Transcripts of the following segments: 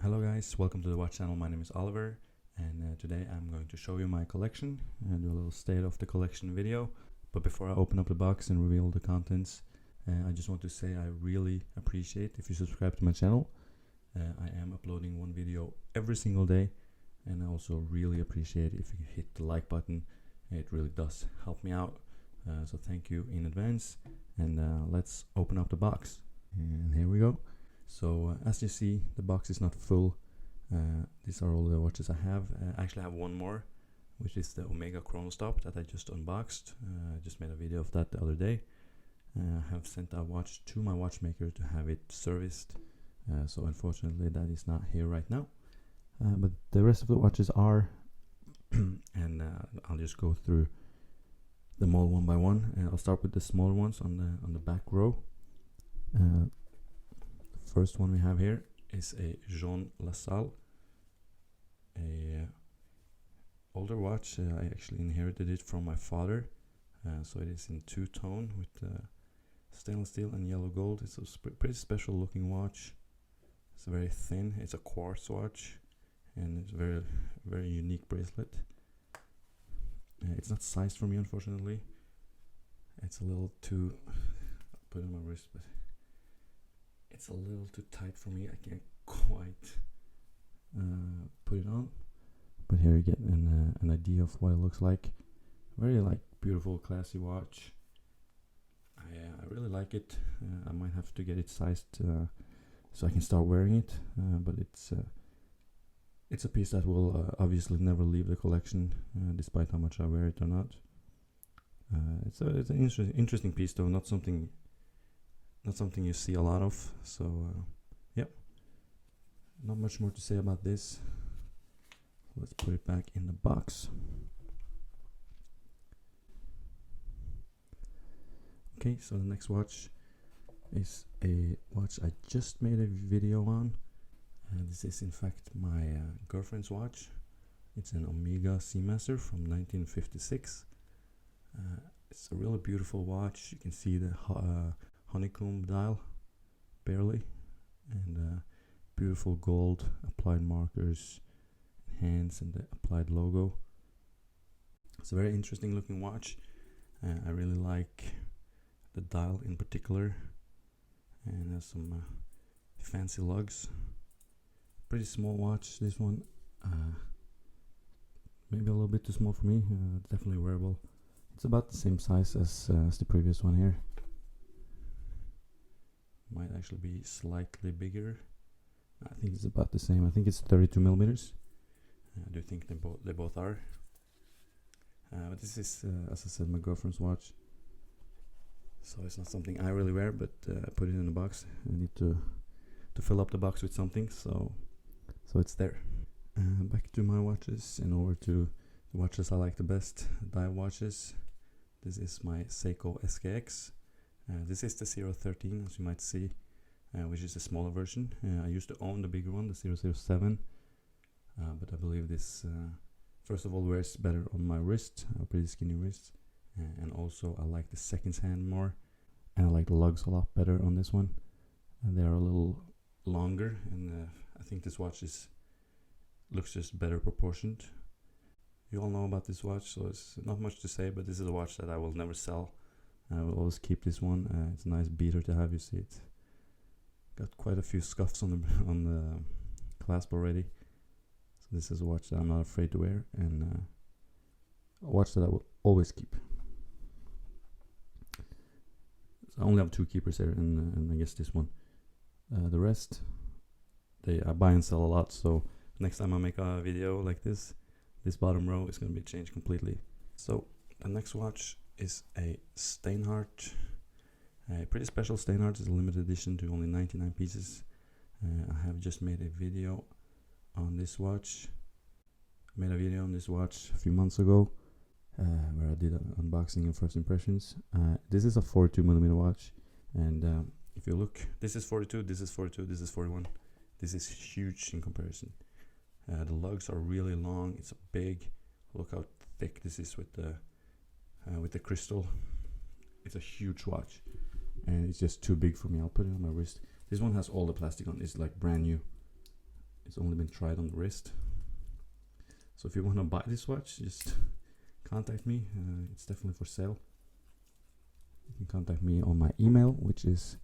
Hello guys, welcome to the watch channel. My name is Oliver, and today I'm going to show you my collection and do a little state of the collection video. But before I open up the box and reveal the contents, I just want to say I really appreciate if you subscribe to my channel. I am uploading one video every single day, and I also really appreciate if you hit the like button. It really does help me out, so thank you in advance. And let's open up the box, and here we go. So as you see, the box is not full. These are all the watches I have. I actually have one more, which is the Omega Chronostop that I just unboxed. I just made a video of that the other day. I have sent a watch to my watchmaker to have it serviced. So unfortunately that is not here right now. But the rest of the watches are, and I'll just go through them all one by one. And I'll start with the smaller ones on the back row. First one we have here is a Jean Lassale, a older watch. I actually inherited it from my father, so it is in two-tone with stainless steel and yellow gold. It's a pretty special looking watch. It's very thin. It's a quartz watch, and it's very unique bracelet. It's not sized for me, unfortunately. It's a little too, I'll put it on my wrist, but it's a little too tight for me. I can't quite put it on, but here you get an idea of what it looks like. Very beautiful, classy watch. I really like it. I might have to get it sized so I can start wearing it. But it's a piece that will obviously never leave the collection, despite how much I wear it or not. It's an interesting piece, though. Not something you see a lot of, so yep, not much more to say about this. Let's put it back in the box. Okay, so the next watch is a watch I just made a video on. This is in fact my girlfriend's watch. It's an Omega Seamaster from 1956. It's a really beautiful watch. You can see the honeycomb dial, barely, and beautiful gold applied markers, hands, and the applied logo. It's a very interesting looking watch. I really like the dial in particular, and has some fancy lugs. Pretty small watch, this one. Maybe a little bit too small for me. Definitely wearable. It's about the same size as the previous one here. Might actually be slightly bigger. I think it's about the same. I think it's 32 millimeters. I do think they both are. But this is, as I said, my girlfriend's watch. So it's not something I really wear, but I put it in the box. I need to fill up the box with something, so it's there. Back to my watches and over to the watches I like the best, dive watches. This is my Seiko Skx. This is the 013, as you might see, which is a smaller version. I used to own the bigger one, the 007, but I believe this, first of all, wears better on my wrist, a pretty skinny wrist, and also I like the seconds hand more, and I like the lugs a lot better on this one. They are a little longer, and I think this watch looks just better proportioned. You all know about this watch, so it's not much to say, but this is a watch that I will never sell. I will always keep this one. It's a nice beater to have. You see it got quite a few scuffs on the clasp already. So this is a watch that I'm not afraid to wear, and a watch that I will always keep. So I only have two keepers here, and I guess this one. The rest, I buy and sell a lot. So next time I make a video like this bottom row is going to be changed completely. So the next watch is a Steinhart, a pretty special Steinhart. It's a limited edition to only 99 pieces. I have just made a video on this watch. I made a video on this watch a few months ago, where I did an unboxing and first impressions. This is a 42mm watch, and if you look, this is 42, this is 42, this is 41. This is huge in comparison. The lugs are really long. It's big. Look how thick this is with the crystal. It's a huge watch, and it's just too big for me. I'll put it on my wrist. This one has all the plastic on. It's like brand new. It's only been tried on the wrist. So if you want to buy this watch, just contact me. It's definitely for sale. You can contact me on my email, which is,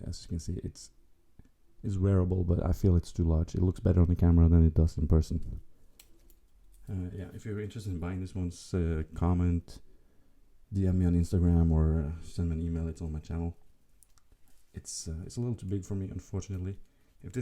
as you can see, it's wearable, but I feel it's too large. It looks better on the camera than it does in person. Yeah, if you're interested in buying this one, comment, DM me on Instagram, or send me an email. It's on my channel. It's a little too big for me, unfortunately. If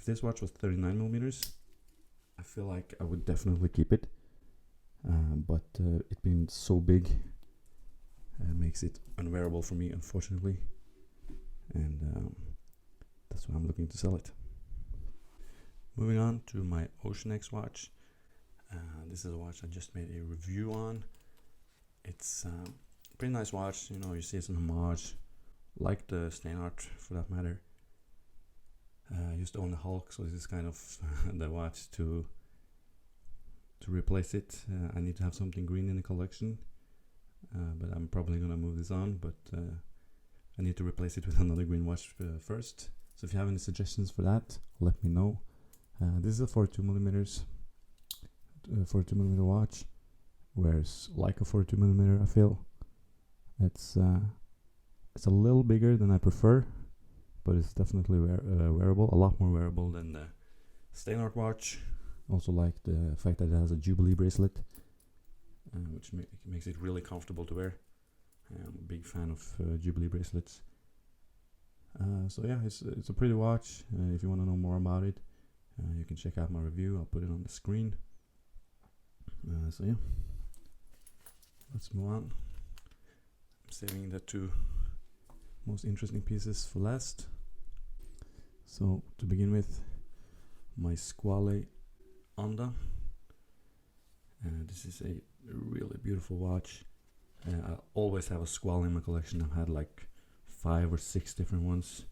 this watch was 39 millimeters, I feel like I would definitely keep it. But it being so big makes it unwearable for me, unfortunately. And that's why I'm looking to sell it. Moving on to my OceanX watch. This is a watch I just made a review on. It's a pretty nice watch. You know, you see it's an homage, like the Steinhart for that matter. I used to own the Hulk, so this is kind of the watch to replace it. I need to have something green in the collection, but I'm probably gonna move this on. But I need to replace it with another green watch first. So if you have any suggestions for that, let me know. This is a 42 millimeters. 42mm watch, wears like a 42mm. I feel it's a little bigger than I prefer, but it's definitely wearable, a lot more wearable than the Steinhart watch. Also like the fact that it has a Jubilee bracelet, which makes it really comfortable to wear. I'm a big fan of Jubilee bracelets. So yeah, it's a pretty watch. If you want to know more about it, you can check out my review. I'll put it on the screen. So yeah, let's move on. I'm saving the two most interesting pieces for last. So to begin with, my Squale Onda. This is a really beautiful watch. I always have a Squale in my collection. I've had like 5 or 6 different ones.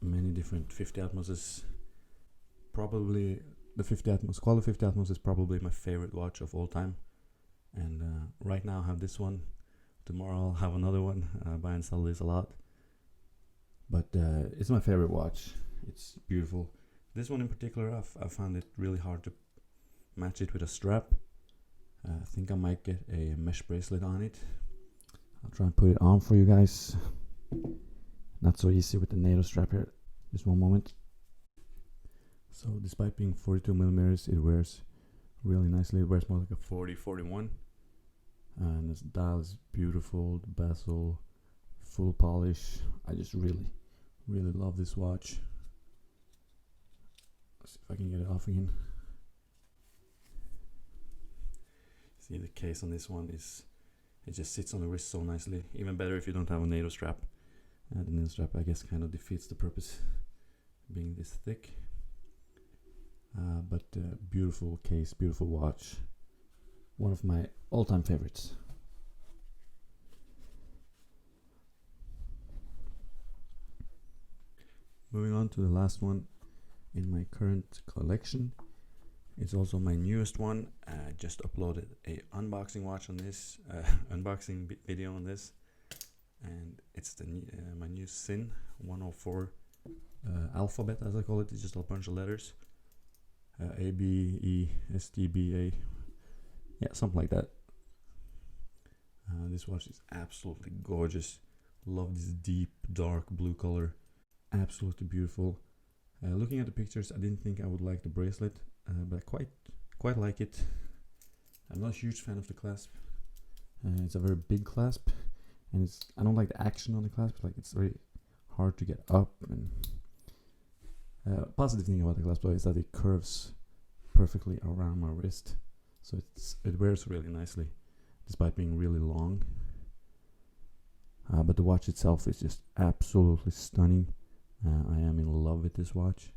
Many different 50 Atmoses. Probably the 50 Atmos, Squale 50 Atmos is probably my favorite watch of all time. And right now I have this one. Tomorrow I'll have another one. I buy and sell this a lot. But it's my favorite watch. It's beautiful. This one in particular, I found it really hard to match it with a strap. I think I might get a mesh bracelet on it. I'll try and put it on for you guys. Not so easy with the NATO strap here. Just one moment. So despite being 42 millimeters, it wears really nicely. It wears more like a 40-41. And this dial is beautiful. The bezel, full polish. I just really love this watch. Let's see if I can get it off again. See, the case on this one is, it just sits on the wrist so nicely. Even better if you don't have a NATO strap. The NATO strap, I guess, kind of defeats the purpose, being this thick. But beautiful case, beautiful watch. One of my all-time favorites. Moving on to the last one in my current collection. It's also my newest one. I just uploaded a unboxing watch on this, unboxing video on this, and it's the my new Sinn 104 alphabet, as I call it. It's just a bunch of letters. A, B, E, S, T, B, A. Yeah, something like that. This watch is absolutely gorgeous. Love this deep, dark blue color. Absolutely beautiful. Looking at the pictures, I didn't think I would like the bracelet, but I quite like it. I'm not a huge fan of the clasp. It's a very big clasp, and I don't like the action on the clasp. Like, it's very hard to get up. And positive thing about the clasp is that it curves perfectly around my wrist, so it wears really nicely, despite being really long. But the watch itself is just absolutely stunning. I am in love with this watch.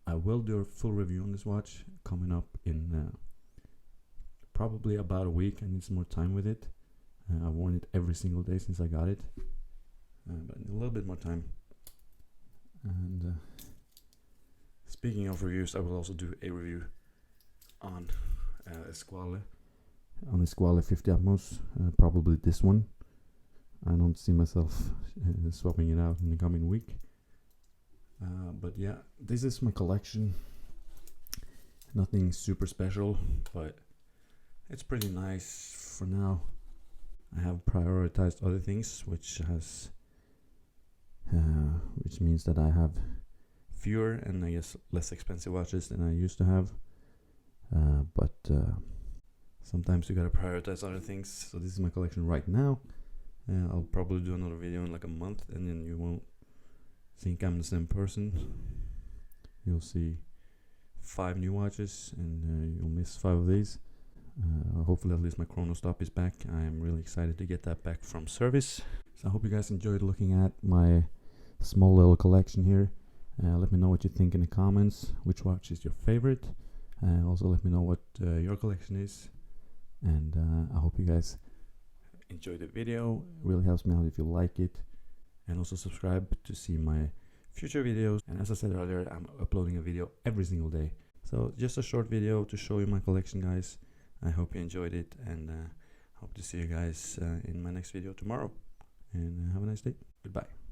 I will do a full review on this watch coming up in probably about a week. I need some more time with it. I've worn it every single day since I got it, but a little bit more time. And speaking of reviews, I will also do a review on a Squale, on the Squale 50 Atmos, probably this one. I don't see myself swapping it out in the coming week. But yeah, this is my collection. Nothing super special, but it's pretty nice for now. I have prioritized other things, which means that I have fewer and I guess less expensive watches than I used to have. But sometimes you gotta prioritize other things. So this is my collection right now. I'll probably do another video in like a month, and then you won't think I'm the same person. You'll see 5 new watches, and you'll miss 5 of these. Hopefully at least my Chronostop is back. I am really excited to get that back from service. So I hope you guys enjoyed looking at my small little collection here. Let me know what you think in the comments. Which watch is your favorite? Also let me know what your collection is. And I hope you guys enjoyed the video. It really helps me out if you like it. And also subscribe to see my future videos. And as I said earlier, I'm uploading a video every single day. So just a short video to show you my collection, guys. I hope you enjoyed it, and hope to see you guys in my next video tomorrow. And have a nice day. Goodbye.